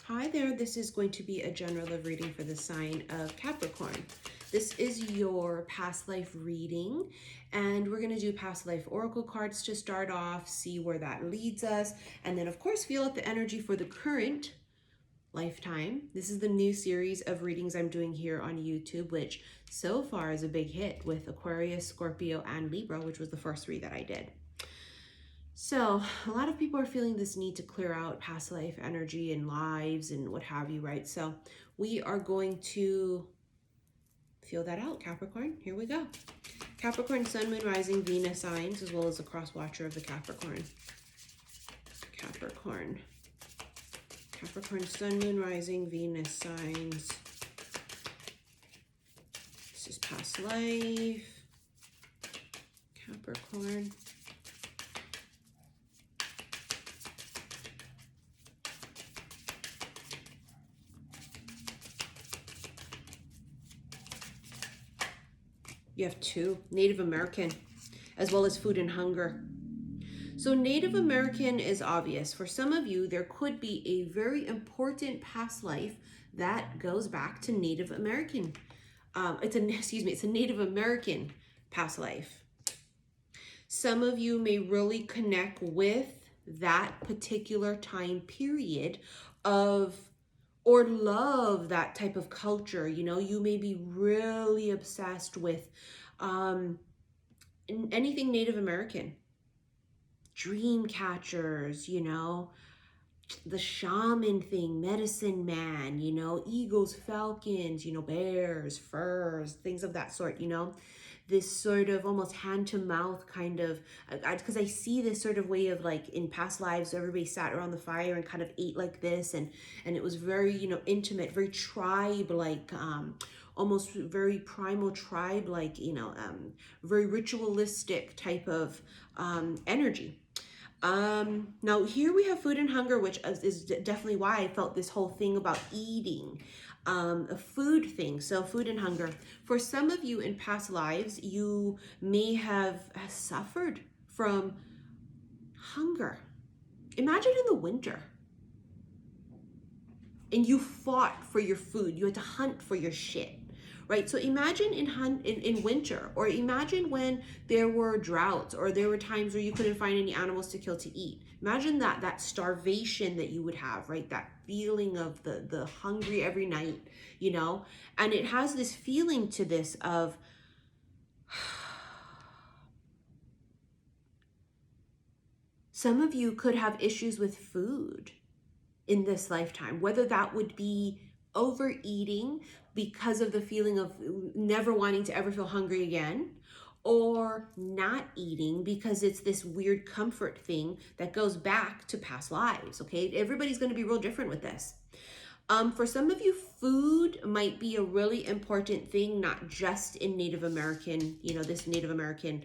Hi there, this is going to be a general love reading for the sign of Capricorn. This is your past life reading, and we're going to do past life oracle cards to start off, see where that leads us, and then of course feel out the energy for the current lifetime. This is the new series of readings I'm doing here on YouTube, which so far is a big hit with Aquarius, Scorpio, and Libra, which was the first three that I did. So a lot of people are feeling this need to clear out past life energy and lives and what have you, right? So we are going to feel that out, Capricorn. Here we go. Capricorn, Sun, Moon, Rising, Venus signs, as well as the cross watcher of the Capricorn. Capricorn. Capricorn, Sun, Moon, Rising, Venus signs. This is past life. Capricorn. You have two, Native American, as well as food and hunger. So Native American is obvious. For some of you, there could be a very important past life that goes back to Native American. It's a Native American past life. Some of you may really connect with that particular time period of, or love that type of culture. You know, you may be really obsessed with anything Native American. Dream catchers, you know, the shaman thing, medicine man, you know, eagles, falcons, you know, bears, furs, things of that sort, you know. This sort of almost hand to mouth kind of, because I see this sort of way of like in past lives, everybody sat around the fire and kind of ate like this, and it was very, you know, intimate, very tribe like, almost very primal tribe like, you know, very ritualistic type of energy. Now here we have food and hunger, which is definitely why I felt this whole thing about eating, a food thing. So food and hunger. For some of you in past lives, you may have suffered from hunger. Imagine in the winter and you fought for your food. You had to hunt for your shit. Right? So imagine in winter, or imagine when there were droughts, or there were times where you couldn't find any animals to kill to eat. Imagine that starvation that you would have, right? That feeling of the hungry every night, you know? And it has this feeling to this of some of you could have issues with food in this lifetime, whether that would be overeating because of the feeling of never wanting to ever feel hungry again, or not eating because it's this weird comfort thing that goes back to past lives, okay? Everybody's going to be real different with this. For some of you, food might be a really important thing, not just in Native American, you know, this Native American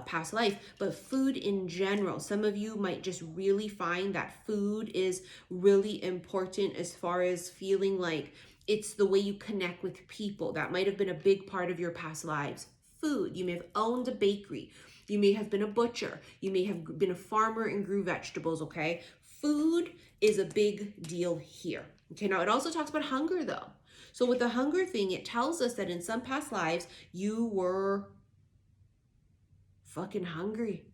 past life, but food in general. Some of you might just really find that food is really important as far as feeling like it's the way you connect with people. That might have been a big part of your past lives. Food. You may have owned a bakery. You may have been a butcher. You may have been a farmer and grew vegetables, okay? Food is a big deal here. Okay, now it also talks about hunger though. So with the hunger thing, it tells us that in some past lives, you were fucking hungry.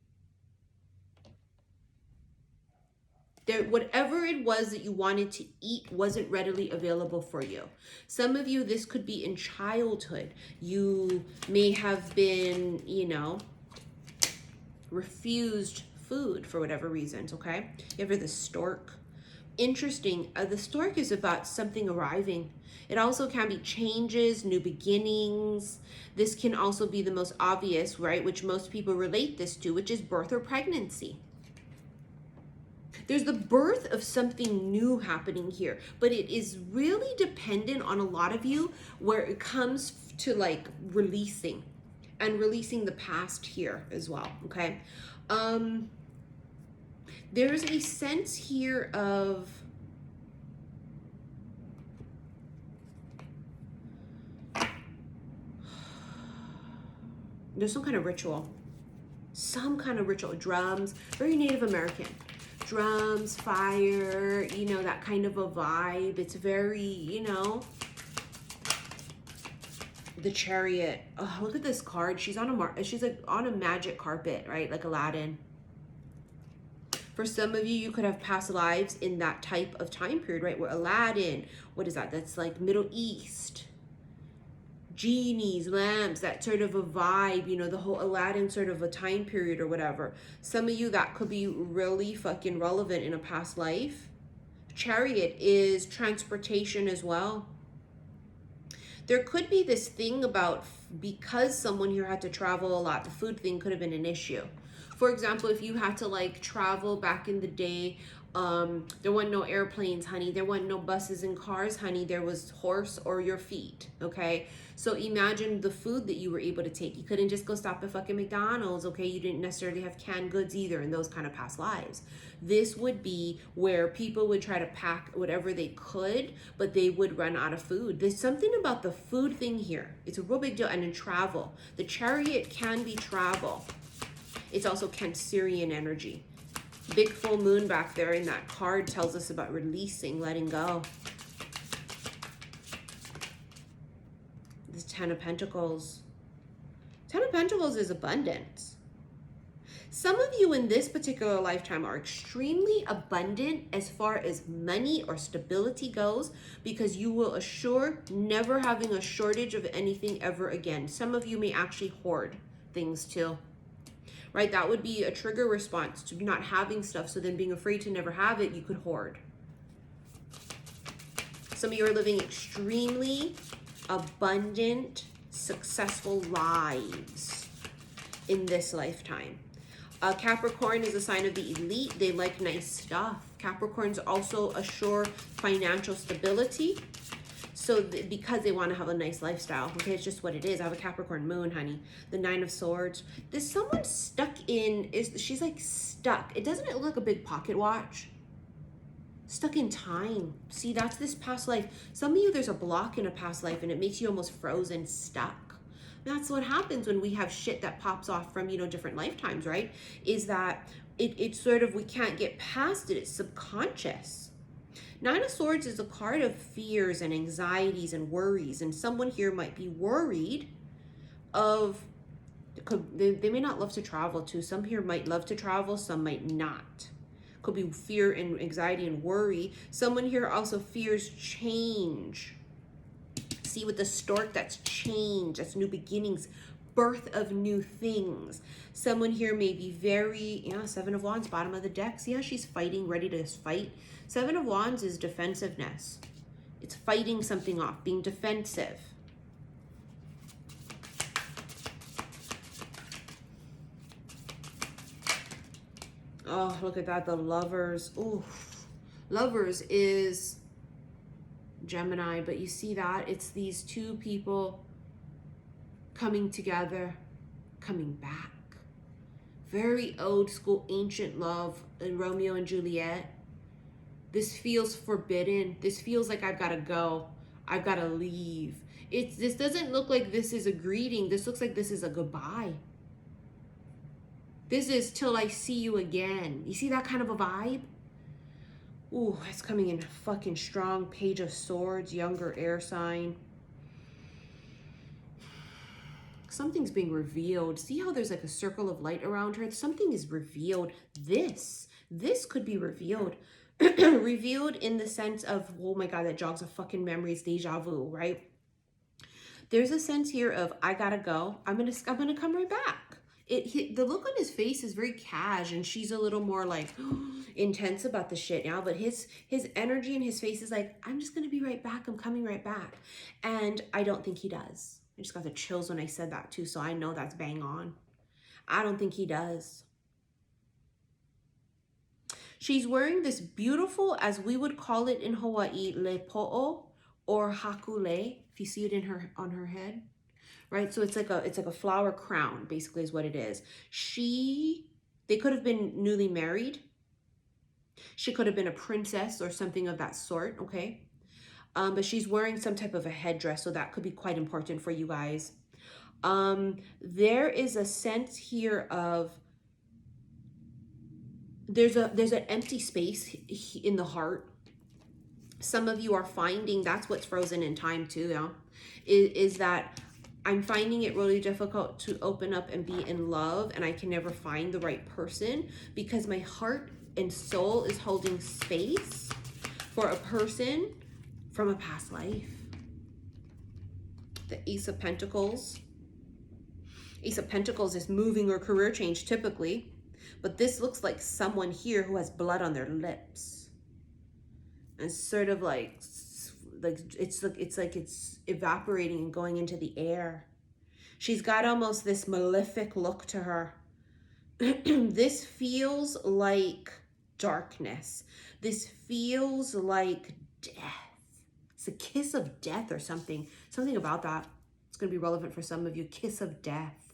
Whatever it was that you wanted to eat wasn't readily available for you. Some of you, this could be in childhood. You may have been, you know, refused food for whatever reasons, okay? You have the stork. Interesting, the stork is about something arriving. It also can be changes, new beginnings. This can also be the most obvious, right, which most people relate this to, which is birth or pregnancy. There's the birth of something new happening here, but it is really dependent on a lot of you where it comes to like releasing the past here as well, okay? There's a sense here of there's some kind of ritual, drums, very Native American. drums, fire, you know, that kind of a vibe. It's very, you know, the Chariot. Oh, look at this card. She's on a magic carpet, right? Like Aladdin. For some of you, you could have past lives in that type of time period, right? Where Aladdin, what is that? That's like Middle East. Genies, lamps, that sort of a vibe, you know, the whole Aladdin sort of a time period or whatever. Some of you, that could be really fucking relevant in a past life. Chariot is transportation as well. There could be this thing about, because someone here had to travel a lot, the food thing could have been an issue. For example, if you had to like travel back in the day, there weren't no airplanes, honey. There weren't no buses and cars, honey. There was horse or your feet, okay? So imagine the food that you were able to take. You couldn't just go stop at fucking McDonald's, okay? You didn't necessarily have canned goods either in those kind of past lives. This would be where people would try to pack whatever they could, but they would run out of food. There's something about the food thing here. It's a real big deal. And in travel, the Chariot can be travel. It's also Cancerian energy. Big full moon back there in that card tells us about releasing, letting go. This 10 of Pentacles. 10 of Pentacles is abundance. Some of you in this particular lifetime are extremely abundant as far as money or stability goes, because you will assure never having a shortage of anything ever again. Some of you may actually hoard things too. Right? That would be a trigger response to not having stuff. So then being afraid to never have it, you could hoard. Some of you are living extremely abundant, successful lives in this lifetime. Capricorn is a sign of the elite. They like nice stuff. Capricorns also assure financial stability. So because they want to have a nice lifestyle, okay, it's just what it is. I have a Capricorn moon, honey. The 9 of Swords. There's someone stuck in, she's like stuck. Doesn't it look like a big pocket watch? Stuck in time. See, that's this past life. Some of you, there's a block in a past life and it makes you almost frozen, stuck. That's what happens when we have shit that pops off from, you know, different lifetimes, right? Is that it's sort of, we can't get past it. It's subconscious. 9 of Swords is a card of fears and anxieties and worries. And someone here might be worried of, they may not love to travel too. Some here might love to travel, some might not. Could be fear and anxiety and worry. Someone here also fears change. See, with the stork, that's change, that's new beginnings, birth of new things. Someone here may be very, yeah, 7 of Wands, bottom of the deck. See how she's fighting, ready to fight? 7 of Wands is defensiveness. It's fighting something off, being defensive. Oh, look at that, the Lovers. Ooh, Lovers is Gemini, but you see that? It's these two people coming together, coming back. Very old school, ancient love in Romeo and Juliet. This feels forbidden. This feels like I've got to go. I've got to leave. This doesn't look like this is a greeting. This looks like this is a goodbye. This is till I see you again. You see that kind of a vibe? Ooh, it's coming in fucking strong. Page of Swords, younger air sign. Something's being revealed. See how there's like a circle of light around her? Something is revealed. This could be revealed. Revealed in the sense of, oh my God, that jogs a fucking memory. It's deja vu, right? There's a sense here of, I gotta go. I'm gonna come right back. The look on his face is very cash, and she's a little more like intense about the shit now, but his energy and his face is like, I'm just gonna be right back. I'm coming right back. And I don't think he does. I just got the chills when I said that too, so I know that's bang on. I don't think he does. She's wearing this beautiful, as we would call it in Hawaii, lepo'o or hakule, if you see it on her head. Right? So it's like a flower crown, basically is what it is. They could have been newly married. She could have been a princess or something of that sort, okay? But she's wearing some type of a headdress, so that could be quite important for you guys. There is a sense here of there's an empty space in the heart. Some of you are finding that's what's frozen in time too, yeah, is that I'm finding it really difficult to open up and be in love, and I can never find the right person because my heart and soul is holding space for a person from a past life. The Ace of Pentacles. Ace of Pentacles is moving or career change typically, but this looks like someone here who has blood on their lips. And sort of like it's evaporating and going into the air. She's got almost this malefic look to her. This feels like darkness. This feels like death. It's a kiss of death or something. Something about that. It's going to be relevant for some of you. Kiss of death.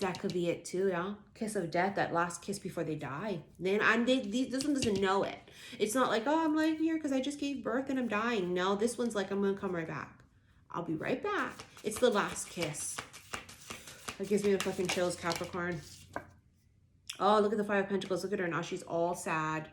That could be it too, yeah? Kiss of death, that last kiss before they die. Then this one doesn't know it. It's not like, oh, I'm laying here because I just gave birth and I'm dying. No, this one's like, I'm going to come right back. I'll be right back. It's the last kiss. That gives me the fucking chills, Capricorn. Oh, look at the Five of Pentacles. Look at her now. She's all sad.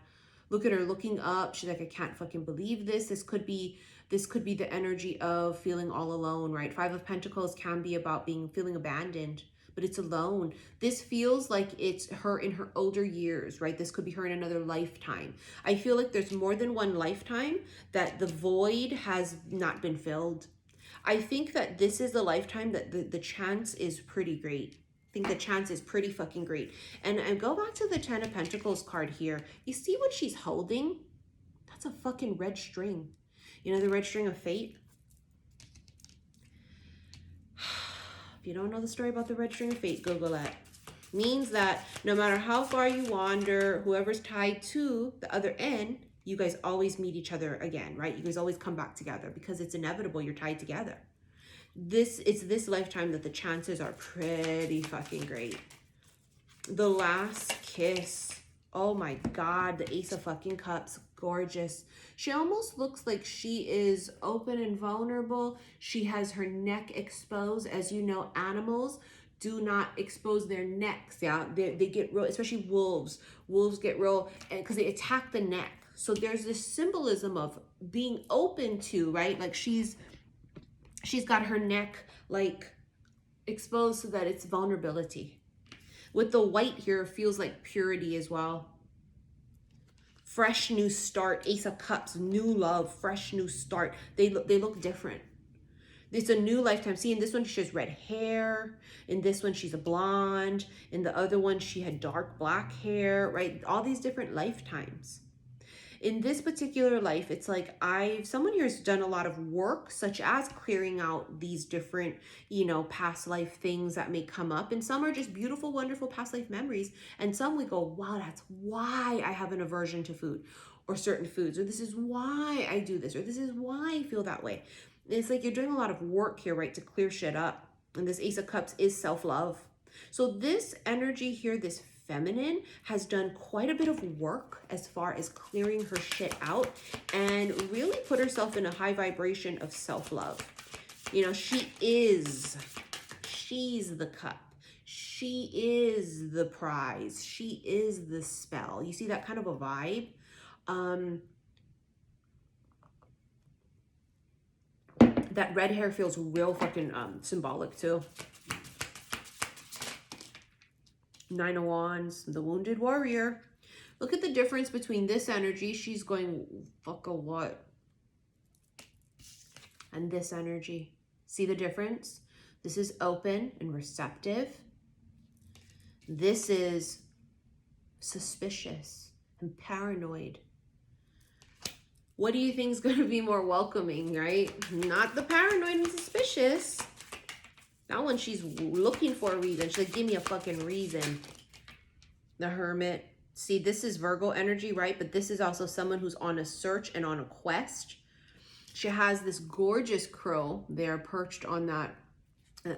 Look at her looking up. She's like, I can't fucking believe this. This could be the energy of feeling all alone, right? Five of Pentacles can be about feeling abandoned, but it's alone. This feels like it's her in her older years, right? This could be her in another lifetime. I feel like there's more than one lifetime that the void has not been filled. I think that this is the lifetime that the chance is pretty great. I think the chance is pretty fucking great. And go back to the Ten of Pentacles card here. You see what she's holding? That's a fucking red string. You know the red string of fate? If you don't know the story about the red string of fate, Google it. Means that no matter how far you wander, whoever's tied to the other end, you guys always meet each other again, right? You guys always come back together because it's inevitable. You're tied together. It's this lifetime that the chances are pretty fucking great. The last kiss. Oh my God, the Ace of fucking Cups. Gorgeous. She almost looks like she is open and vulnerable. She has her neck exposed. As you know, animals do not expose their necks. Yeah, they get real, especially wolves. Wolves get real because they attack the neck. So there's this symbolism of being open to, right? Like she's got her neck like exposed so that it's vulnerability. With the white here, feels like purity as well. Fresh new start. Ace of Cups, new love, fresh new start. They look different. It's a new lifetime. See, in this one, she has red hair. In this one, she's a blonde. In the other one, she had dark black hair, right? All these different lifetimes. In this particular life, it's like someone here has done a lot of work, such as clearing out these different, past life things that may come up. And some are just beautiful, wonderful past life memories. And some we go, wow, that's why I have an aversion to food or certain foods, or this is why I do this, or this is why I feel that way. And it's like you're doing a lot of work here, right, to clear shit up. And this Ace of Cups is self-love. So this energy here, this feminine, has done quite a bit of work as far as clearing her shit out and really put herself in a high vibration of self-love. She's the cup. She is the prize. She is the spell. You see that kind of a vibe? That red hair feels real fucking symbolic too. Nine of Wands, the wounded warrior. Look at the difference between this energy. She's going, fuck a what? And this energy. See the difference? This is open and receptive. This is suspicious and paranoid. What do you think is going to be more welcoming, right? Not the paranoid and suspicious. That one, she's looking for a reason. She's like, give me a fucking reason. The Hermit. See, this is Virgo energy, right? But this is also someone who's on a search and on a quest. She has this gorgeous crow there perched on that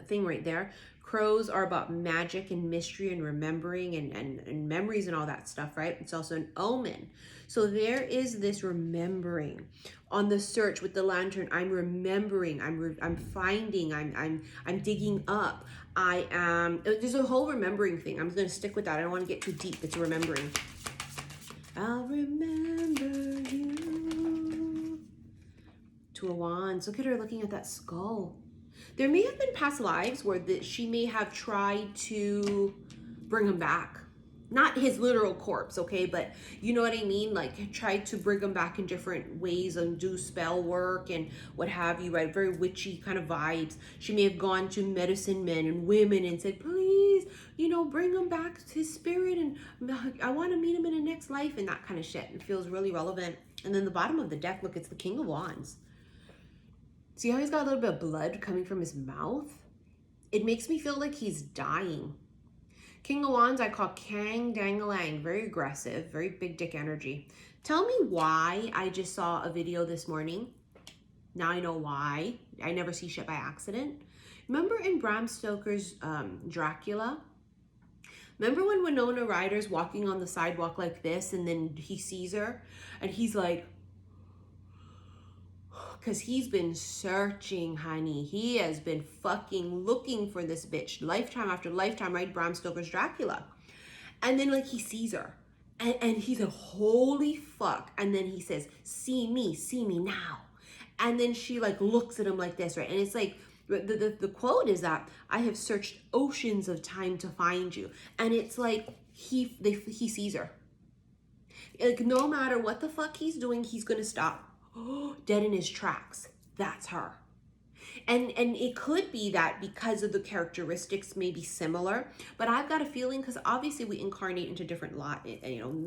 thing right there. crows are about magic and mystery and remembering and memories and all that stuff, right? It's also an omen. So there is this remembering. On the search with the lantern, I'm remembering, I'm finding, I'm digging up. I am, there's a whole remembering thing. I'm going to stick with that. I don't want to get too deep. It's remembering. I'll remember you. Two of Wands. Look at her looking at that skull. There may have been past lives where she may have tried to bring him back. Not his literal corpse, okay? But you know what I mean? Like, tried to bring him back in different ways and do spell work and what have you, right? Very witchy kind of vibes. She may have gone to medicine men and women and said, please, you know, bring him back to his spirit, and I want to meet him in the next life, and that kind of shit. It feels really relevant. And then the bottom of the deck, look, it's the King of Wands. See how he's got a little bit of blood coming from his mouth? It makes me feel like he's dying. King of Wands, I call Kang Dangalang. Very aggressive, very big dick energy. Tell me why I just saw a video this morning. Now I know why. I never see shit by accident. Remember in Bram Stoker's Dracula? Remember when Winona Ryder's walking on the sidewalk like this and then he sees her and he's like, because he's been searching, honey. He has been fucking looking for this bitch lifetime after lifetime, right? Bram Stoker's Dracula. And then like he sees her and he's like, holy fuck. And then he says, see me now. And then she like looks at him like this, right? And it's like, the quote is that I have searched oceans of time to find you. And it's like he sees her. Like no matter what the fuck he's doing, he's gonna stop. Dead in his tracks. That's her. And it could be that because of the characteristics may be similar, but I've got a feeling, because obviously we incarnate into different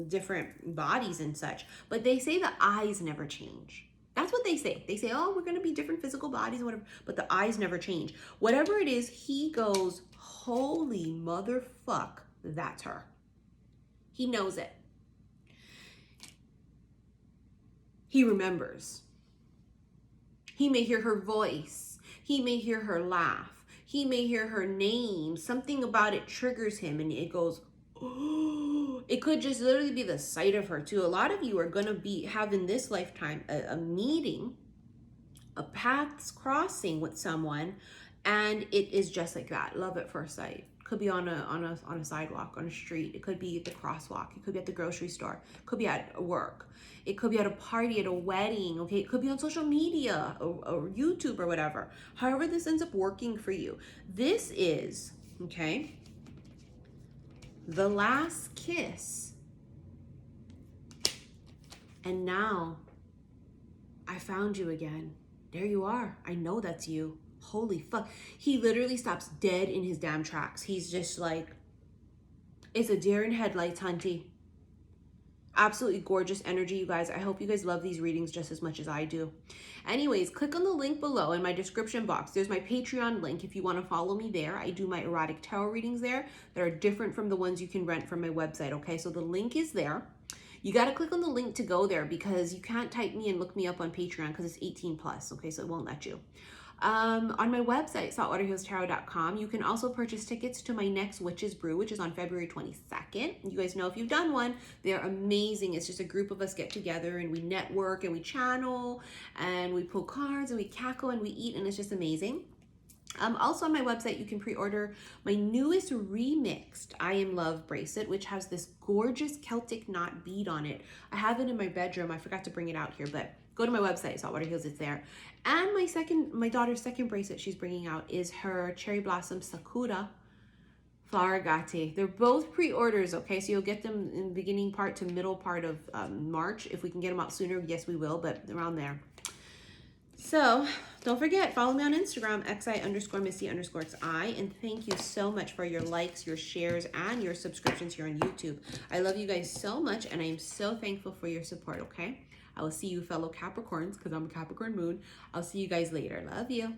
different bodies and such, but they say the eyes never change. That's what they say. They say, oh, we're going to be different physical bodies and whatever, but the eyes never change. Whatever it is, he goes, holy motherfuck, that's her. He knows it. He remembers. He may hear her voice. He may hear her laugh. He may hear her name. Something about it triggers him and it goes, oh. It could just literally be the sight of her too. A lot of you are going to be having this lifetime a meeting, a paths crossing with someone, and it is just like that. Love at first sight. Could be on a sidewalk, on a street. It could be at the crosswalk. It could be at the grocery store. It could be at work. It could be at a party, at a wedding, okay? It could be on social media or YouTube or whatever. However this ends up working for you. This is, okay, the last kiss. And now I found you again. There you are. I know that's you. Holy fuck. He literally stops dead in his damn tracks. He's just like, it's a deer in headlights, hunty. Absolutely gorgeous energy, you guys. I hope you guys love these readings just as much as I do. Anyways, click on the link below in my description box. There's my Patreon link if you want to follow me there. I do my erotic tarot readings there that are different from the ones you can rent from my website, okay? So the link is there. You got to click on the link to go there because you can't type me and look me up on Patreon because it's 18 plus, okay? So it won't let you. On my website, saltwaterhealstarot.com, you can also purchase tickets to my next Witches Brew, which is on February 22nd. You guys know if you've done one, they're amazing. It's just a group of us get together and we network and we channel and we pull cards and we cackle and we eat, and it's just amazing. Also on my website, you can pre-order my newest remixed I Am Love bracelet, which has this gorgeous Celtic knot bead on it. I have it in my bedroom. I forgot to bring it out here, but go to my website, Saltwater Heals, it's there. And my daughter's second bracelet she's bringing out is her Cherry Blossom Sakura Flower Agate. They're both pre-orders, okay? So you'll get them in the beginning part to middle part of March. If we can get them out sooner, yes, we will, but around there. So don't forget, follow me on Instagram, xi_Missy_xi, and thank you so much for your likes, your shares, and your subscriptions here on YouTube. I love you guys so much, and I am so thankful for your support, okay? I will see you fellow Capricorns, because I'm a Capricorn moon. I'll see you guys later. Love you.